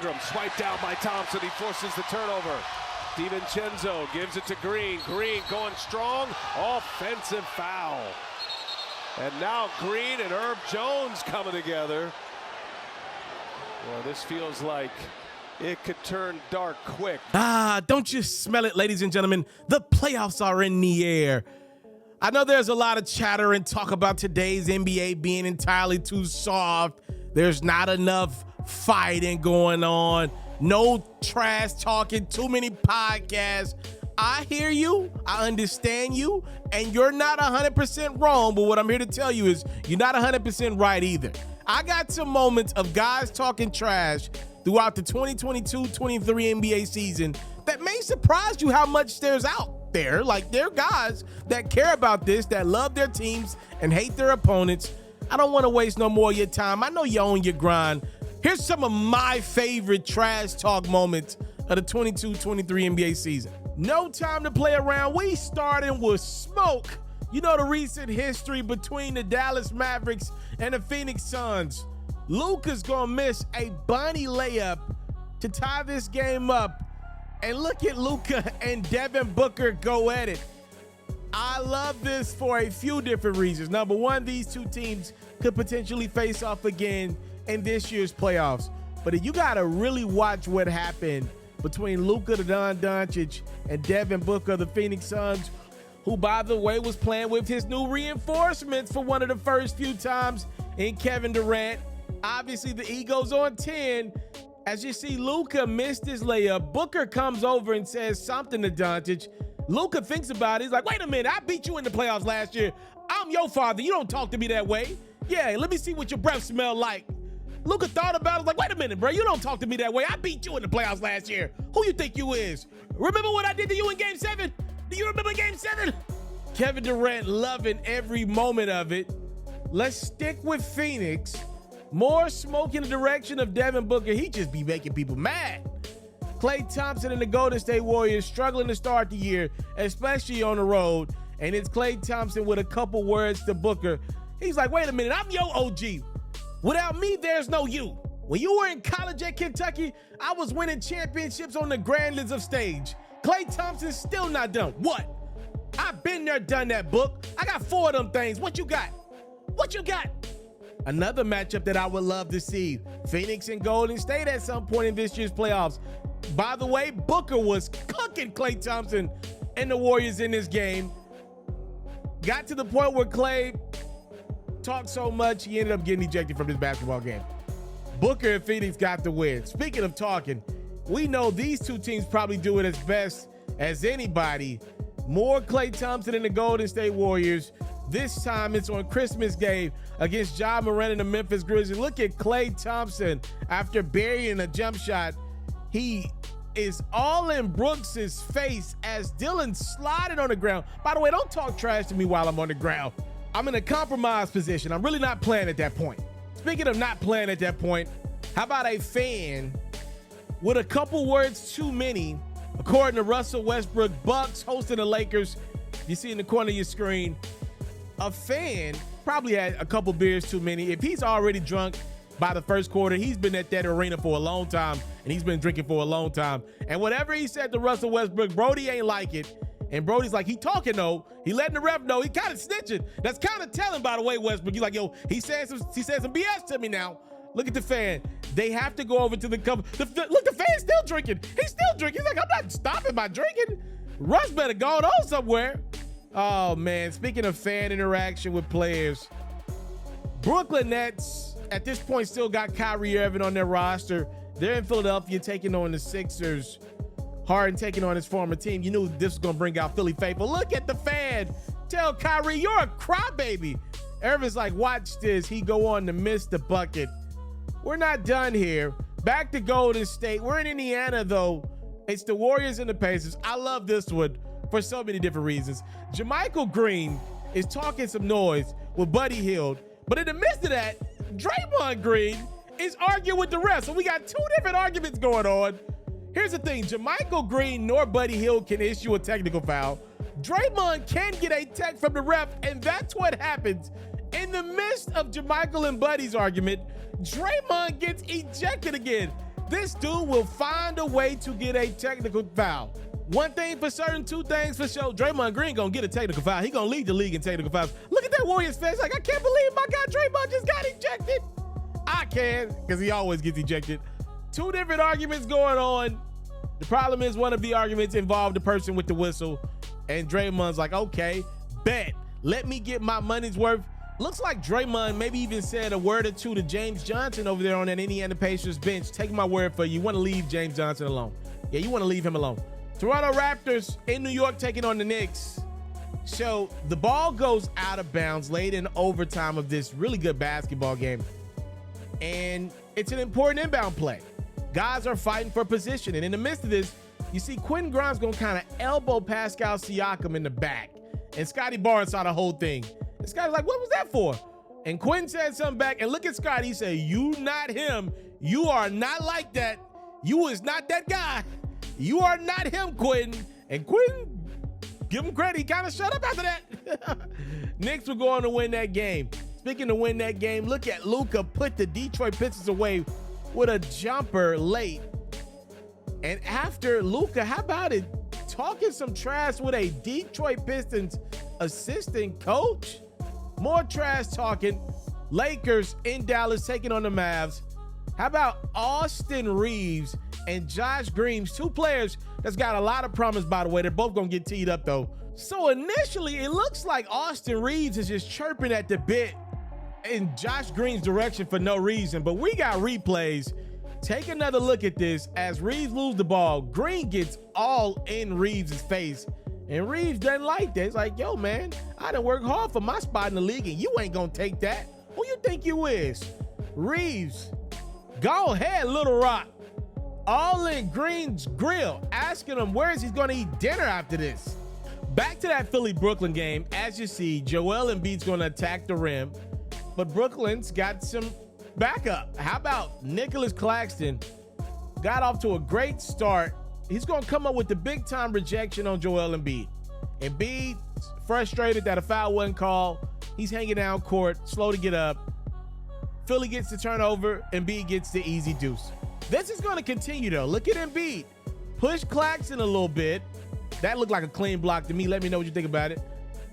Swiped out by Thompson. He forces the turnover. DiVincenzo gives it to Green. Green going strong. Offensive foul. And now Green and Herb Jones coming together. Well, this feels like it could turn dark quick. Don't you smell it, ladies and gentlemen? The playoffs are in the air. I know there's a lot of chatter and talk about today's NBA being entirely too soft. There's not enough fighting going on. No trash talking, too many podcasts. I hear you, I understand you, and you're not 100% wrong, but what I'm here to tell you is you're not 100% right either. I got some moments of guys talking trash throughout the 2022-23 NBA season that may surprise you how much there's out there. Like, there are guys that care about this, that love their teams and hate their opponents. I don't want to waste no more of your time. I know you're on your grind. Here's some of my favorite trash talk moments of the 22-23 NBA season. No time to play around. We starting with smoke. You know the recent history between the Dallas Mavericks and the Phoenix Suns. Luka's gonna miss a bunny layup to tie this game up. And look at Luka and Devin Booker go at it. I love this for a few different reasons. Number one, these two teams could potentially face off again in this year's playoffs. But you gotta really watch what happened between Luka the Doncic and Devin Booker, the Phoenix Suns, who, by the way, was playing with his new reinforcements for one of the first few times in Kevin Durant. Obviously, the ego's on 10. As you see, Luka missed his layup. Booker comes over and says something to Doncic. Luka thinks about it. He's like, wait a minute, I beat you in the playoffs last year. I'm your father. You don't talk to me that way. Yeah, let me see what your breath smell like. Luka thought about it, like, wait a minute, bro. You don't talk to me that way. I beat you in the playoffs last year. Who you think you is? Remember what I did to you in Game 7? Do you remember Game 7? Kevin Durant loving every moment of it. Let's stick with Phoenix. More smoke in the direction of Devin Booker. He just be making people mad. Klay Thompson and the Golden State Warriors struggling to start the year, especially on the road. And it's Klay Thompson with a couple words to Booker. He's like, wait a minute, I'm your OG. Without me, there's no you. When you were in college at Kentucky, I was winning championships on the grandest of stage. Klay Thompson's still not done. What? I've been there, done that, Book. I got 4 of them things. What you got? What you got? Another matchup that I would love to see. Phoenix and Golden State at some point in this year's playoffs. By the way, Booker was cooking Klay Thompson and the Warriors in this game. Got to the point where Klay talked so much, he ended up getting ejected from this basketball game. Booker and Phoenix got the win. Speaking of talking, we know these two teams probably do it as best as anybody. More Klay Thompson and the Golden State Warriors. This time it's on Christmas Day against Ja Morant and the Memphis Grizzlies. Look at Klay Thompson after burying a jump shot. He is all in Brooks's face as Dillon sliding on the ground. By the way, don't talk trash to me while I'm on the ground. I'm in a compromised position. I'm really not playing at that point. Speaking of not playing at that point, how about a fan with a couple words too many, according to Russell Westbrook, Bucks hosting the Lakers. You see in the corner of your screen, a fan probably had a couple beers too many. If he's already drunk by the first quarter, he's been at that arena for a long time, and he's been drinking for a long time. And whatever he said to Russell Westbrook, Brody ain't like it. And Brody's like, he talking though. He letting the ref know. He kind of snitching. That's kind of telling, by the way, Westbrook. He's like, yo, he said some BS to me now. Look at the fan. They have to go over to the cover. Look, the fan's still drinking. He's still drinking. He's like, I'm not stopping my drinking. Russ better go on somewhere. Oh, man. Speaking of fan interaction with players, Brooklyn Nets at this point still got Kyrie Irving on their roster. They're in Philadelphia taking on the Sixers. Harden taking on his former team. You knew this was going to bring out Philly faithful. Look at the fan. Tell Kyrie, you're a crybaby. Irving's like, watch this. He go on to miss the bucket. We're not done here. Back to Golden State. We're in Indiana, though. It's the Warriors and the Pacers. I love this one for so many different reasons. JaMychal Green is talking some noise with Buddy Hield. But in the midst of that, Draymond Green is arguing with the ref. So we got 2 different arguments going on. Here's the thing. JaMychal Green nor Buddy Hield can issue a technical foul. Draymond can get a tech from the ref, and that's what happens. In the midst of JaMychal and Buddy's argument, Draymond gets ejected again. this dude will find a way to get a technical foul. One thing for certain, two things for sure. Draymond Green gonna get a technical foul. He gonna lead the league in technical fouls. Look at that Warriors face. Like, I can't believe my guy Draymond just got ejected. I can, because he always gets ejected. Two different arguments going on. The problem is one of the arguments involved the person with the whistle, and Draymond's like, okay, bet. Let me get my money's worth. Looks like Draymond maybe even said a word or two to James Johnson over there on that Indiana Pacers bench. Take my word for it. You want to leave James Johnson alone. Yeah, you want to leave him alone. Toronto Raptors in New York taking on the Knicks. So the ball goes out of bounds late in overtime of this really good basketball game. And it's an important inbound play. Guys are fighting for position. And in the midst of this, you see Quentin Grimes going to kind of elbow Pascal Siakam in the back. And Scotty Barnes saw the whole thing. And Scotty's like, what was that for? And Quentin said something back. And look at Scotty. He said, you not him. You are not like that. You is not that guy. You are not him, Quentin. And Quentin, give him credit, he kind of shut up after that. Knicks were going to win that game. Speaking of win that game, look at Luka put the Detroit Pistons away with a jumper late. And after Luka, how about it? Talking some trash with a Detroit Pistons assistant coach. More trash talking. Lakers in Dallas taking on the Mavs. How about Austin Reeves and Josh Green, two players that's got a lot of promise, by the way. They're both going to get teed up, though. So initially, it looks like Austin Reeves is just chirping at the bit in Josh Green's direction for no reason. But we got replays. Take another look at this. As Reeves loses the ball, Green gets all in Reeves' face. And Reeves doesn't like that. It's like, yo, man, I done worked hard for my spot in the league, and you ain't going to take that. Who you think you is? Reeves, go ahead, Little Rock. All in Green's grill, asking him where is he going to eat dinner after this. Back to that Philly-Brooklyn game. As you see, Joel Embiid's going to attack the rim, but Brooklyn's got some backup. How about Nicholas Claxton? Got off to a great start. He's going to come up with the big-time rejection on Joel Embiid. Embiid's frustrated that a foul wasn't called. He's hanging down court, slow to get up. Philly gets the turnover. Embiid gets the easy deuce. This is going to continue, though. Look at Embiid. Push Claxton a little bit. That looked like a clean block to me. Let me know what you think about it.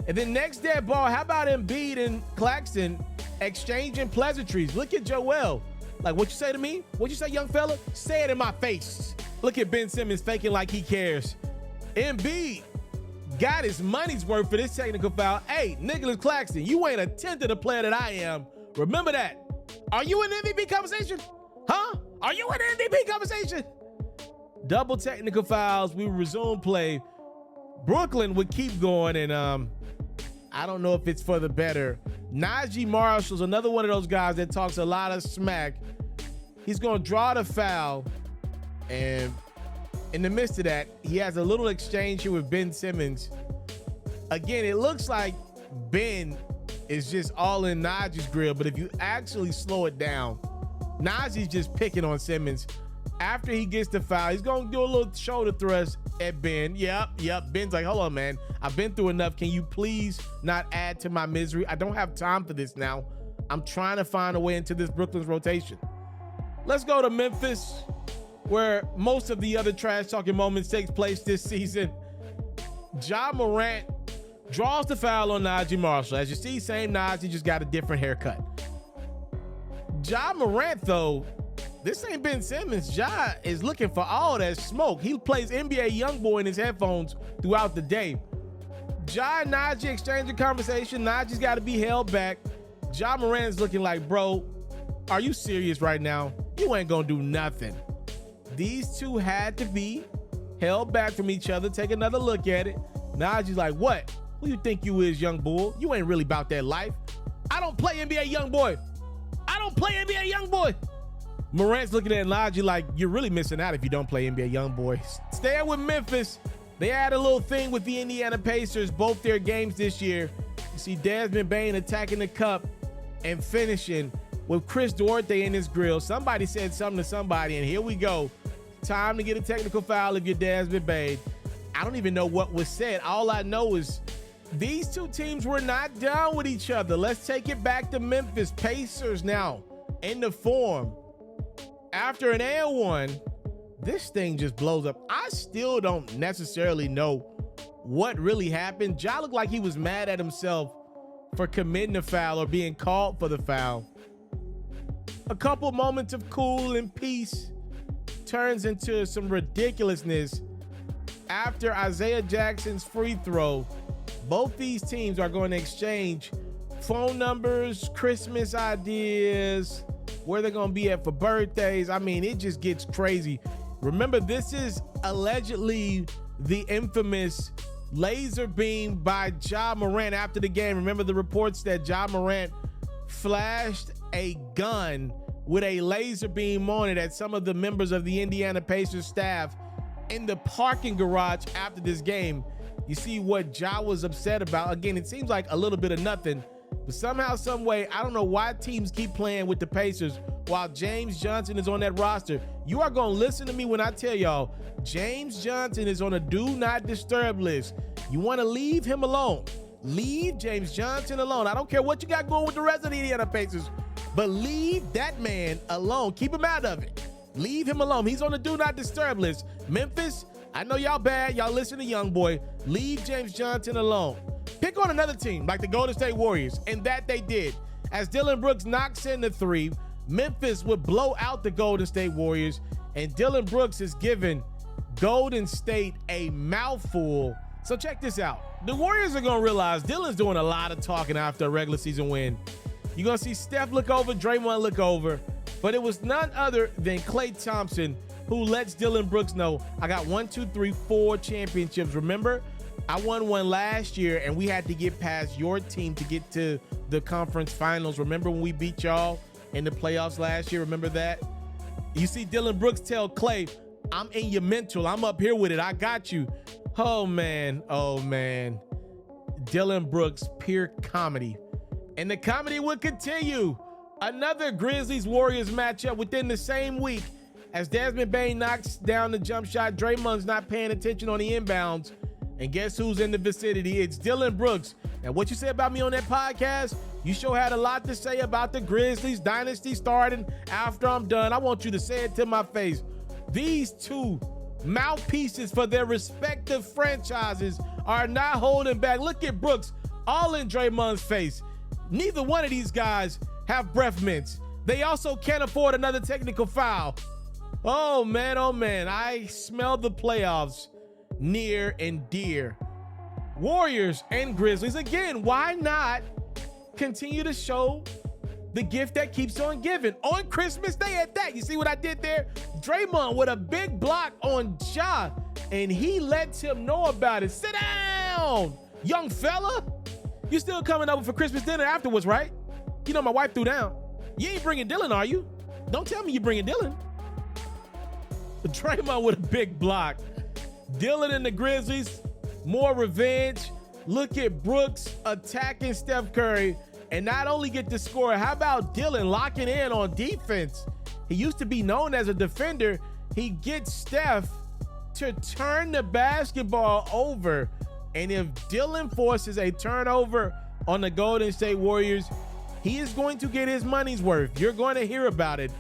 And then next dead ball, how about Embiid and Claxton exchanging pleasantries? Look at Joel. Like, what you say to me? What you say, young fella? Say it in my face. Look at Ben Simmons faking like he cares. Embiid got his money's worth for this technical foul. Hey, Nicholas Claxton, you ain't a tenth of the player that I am. Remember that. Are you in the MVP conversation? Huh? Are you in the MVP conversation? Double technical fouls. We resume play. Brooklyn would keep going, and I don't know if it's for the better. Najee Marshall's another one of those guys that talks a lot of smack. He's going to draw the foul, and in the midst of that, he has a little exchange here with Ben Simmons. Again, it looks like Ben is just all in Najee's grill, but if you actually slow it down, Najee's just picking on Simmons. After he gets the foul, he's going to do a little shoulder thrust at Ben. Yep. Ben's like, hold on, man. I've been through enough. Can you please not add to my misery? I don't have time for this now. I'm trying to find a way into this Brooklyn's rotation. Let's go to Memphis, where most of the other trash-talking moments takes place this season. Ja Morant draws the foul on Najee Marshall. As you see, same Najee, just got a different haircut. Ja Morant, though, this ain't Ben Simmons. Ja is looking for all that smoke. He plays NBA Youngboy in his headphones throughout the day. Ja and Najee exchange a conversation. Najee's got to be held back. Ja Morant's looking like, bro, are you serious right now? You ain't gonna do nothing. These two had to be held back from each other. Take another look at it. Najee's like, what? Who you think you is, young bull? You ain't really about that life. I don't play NBA Youngboy. I don't play NBA Youngboy. Morant's looking at Najee like, you're really missing out if you don't play NBA Youngboy. Staying with Memphis, they had a little thing with the Indiana Pacers, both their games this year. You see Desmond Bane attacking the cup and finishing with Chris Duarte in his grill. Somebody said something to somebody, and here we go. Time to get a technical foul if you're Desmond Bane. I don't even know what was said. All I know is these two teams were not down with each other. Let's take it back to Memphis. Pacers now in the form. After an and one, this thing just blows up. I still don't necessarily know what really happened. Ja looked like he was mad at himself for committing a foul or being called for the foul. A couple moments of cool and peace turns into some ridiculousness after Isaiah Jackson's free throw. Both these teams are going to exchange phone numbers, Christmas ideas, where they're going to be at for birthdays. I mean, it just gets crazy. Remember, this is allegedly the infamous laser beam by Ja Morant after the game. Remember the reports that Ja Morant flashed a gun with a laser beam on it at some of the members of the Indiana Pacers staff in the parking garage after this game. You see what Ja was upset about. Again, it seems like a little bit of nothing, but somehow, some way, I don't know why teams keep playing with the Pacers while James Johnson is on that roster. You are going to listen to me when I tell y'all, James Johnson is on a do not disturb list. You want to leave him alone. Leave James Johnson alone. I don't care what you got going with the rest of the Indiana Pacers, but leave that man alone. Keep him out of it. Leave him alone. He's on the do not disturb list. Memphis, I know y'all bad. Y'all listen to young boy. Leave James Johnson alone. Pick on another team like the Golden State Warriors, and that they did. As Dillon Brooks knocks in the three, Memphis would blow out the Golden State Warriors, and Dillon Brooks is giving Golden State a mouthful. So check this out. The Warriors are going to realize Dillon's doing a lot of talking after a regular season win. You're going to see Steph look over, Draymond look over, but it was none other than Klay Thompson who lets Dillon Brooks know, I got 4 championships. Remember, I won one last year, and we had to get past your team to get to the conference finals. Remember when we beat y'all in the playoffs last year? Remember that? You see Dillon Brooks tell Klay, I'm in your mental. I'm up here with it. I got you. Oh, man. Oh, man. Dillon Brooks, pure comedy. And the comedy would continue. Another Grizzlies-Warriors matchup within the same week. As Desmond Bane knocks down the jump shot, Draymond's not paying attention on the inbounds. And guess who's in the vicinity? It's Dillon Brooks. And what you said about me on that podcast, you sure had a lot to say about the Grizzlies dynasty starting after I'm done. I want you to say it to my face. These two mouthpieces for their respective franchises are not holding back. Look at Brooks all in Draymond's face. Neither one of these guys have breath mints. They also can't afford another technical foul. Oh, man, I smell the playoffs near and dear. Warriors and Grizzlies, again, why not continue to show the gift that keeps on giving? On Christmas Day at that. You see what I did there? Draymond with a big block on Ja, and he lets him know about it. Sit down, young fella. You still coming over for Christmas dinner afterwards, right? You know my wife threw down. You ain't bringing Dillon, are you? Don't tell me you're bringing Dillon. Draymond with a big block. Dillon and the Grizzlies, more revenge. Look at Brooks attacking Steph Curry and not only get the score, how about Dillon locking in on defense? He used to be known as a defender. He gets Steph to turn the basketball over. And if Dillon forces a turnover on the Golden State Warriors, he is going to get his money's worth. You're going to hear about it.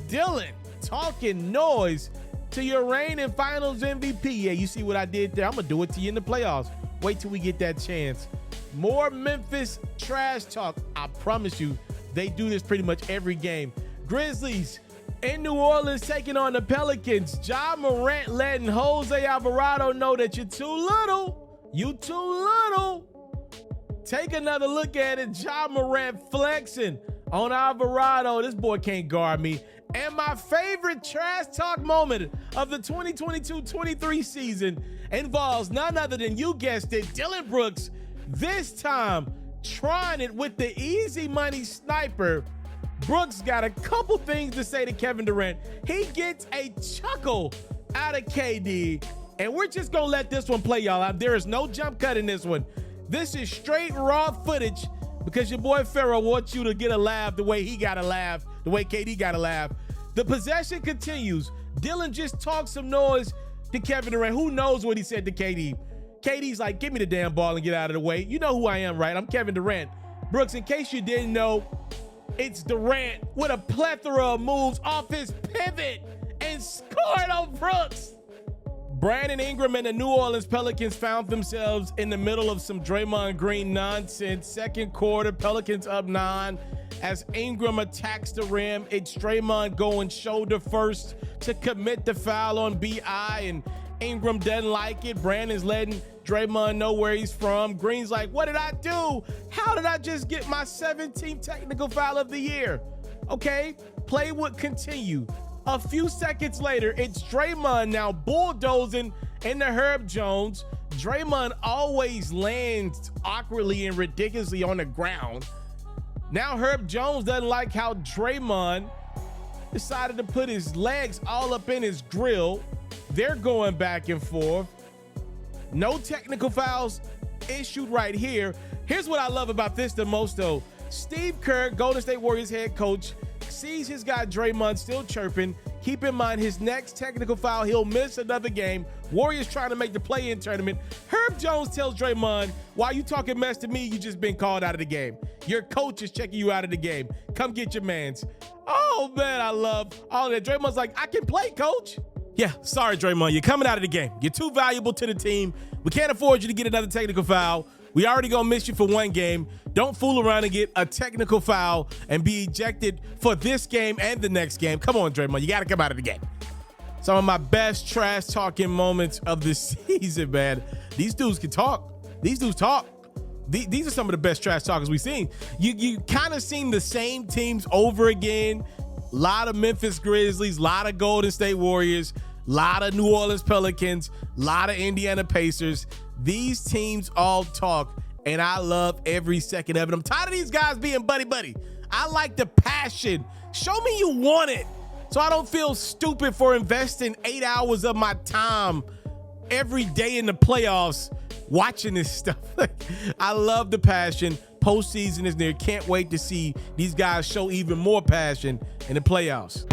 Dillon talking noise to your reigning finals MVP. Yeah, you see what I did there? I'm going to do it to you in the playoffs. Wait till we get that chance. More Memphis trash talk. I promise you, they do this pretty much every game. Grizzlies in New Orleans taking on the Pelicans. Ja Morant letting Jose Alvarado know that you're too little. You too little. Take another look at it. Ja Morant flexing on Alvarado. This boy can't guard me. And my favorite trash talk moment of the 2022-23 season involves none other than, you guessed it, Dillon Brooks, this time trying it with the easy money sniper. Brooks got a couple things to say to Kevin Durant. He gets a chuckle out of KD, and we're just going to let this one play, y'all. There is no jump cut in this one. This is straight raw footage because your boy FERRO wants you to get a laugh the way he got a laugh, the way KD got a laugh. The possession continues. Dillon just talked some noise to Kevin Durant. Who knows what he said to KD? KD's like, give me the damn ball and get out of the way. You know who I am, right? I'm Kevin Durant. Brooks, in case you didn't know, It's Durant with a plethora of moves off his pivot and scored on Brooks. Brandon Ingram and the New Orleans Pelicans found themselves in the middle of some Draymond Green nonsense. Second quarter, Pelicans up 9. As Ingram attacks the rim, it's Draymond going shoulder first to commit the foul on B.I., and Ingram doesn't like it. Brandon's letting Draymond know where he's from. Green's like, what did I do? How did I just get my 17th technical foul of the year? Okay, play would continue. A few seconds later, it's Draymond now bulldozing into Herb Jones. Draymond always lands awkwardly and ridiculously on the ground. Now Herb Jones doesn't like how Draymond decided to put his legs all up in his grill. They're going back and forth. No technical fouls issued right here. Here's what I love about this the most, though. Steve Kerr, Golden State Warriors head coach, sees his guy Draymond still chirping. Keep in mind, his next technical foul, he'll miss another game. Warriors trying to make the play-in tournament. Herb Jones tells Draymond, while you talking mess to me, you just been called out of the game. Your coach is checking you out of the game. Come get your mans. Oh, man, I love all that. Draymond's like, I can play, coach. Yeah, sorry, Draymond. You're coming out of the game. You're too valuable to the team. We can't afford you to get another technical foul. We already gonna miss you for one game. Don't fool around and get a technical foul and be ejected for this game and the next game. Come on, Draymond. You gotta come out of the game. Some of my best trash talking moments of the season, man. These dudes can talk. These dudes talk. These are some of the best trash talkers we've seen. You kind of seen the same teams over again. A lot of Memphis Grizzlies, a lot of Golden State Warriors, a lot of New Orleans Pelicans, a lot of Indiana Pacers. These teams all talk, and I love every second of it. I'm tired of these guys being buddy-buddy. I like the passion. Show me you want it, so I don't feel stupid for investing 8 hours of my time every day in the playoffs watching this stuff. I love the passion. Postseason is near. Can't wait to see these guys show even more passion in the playoffs.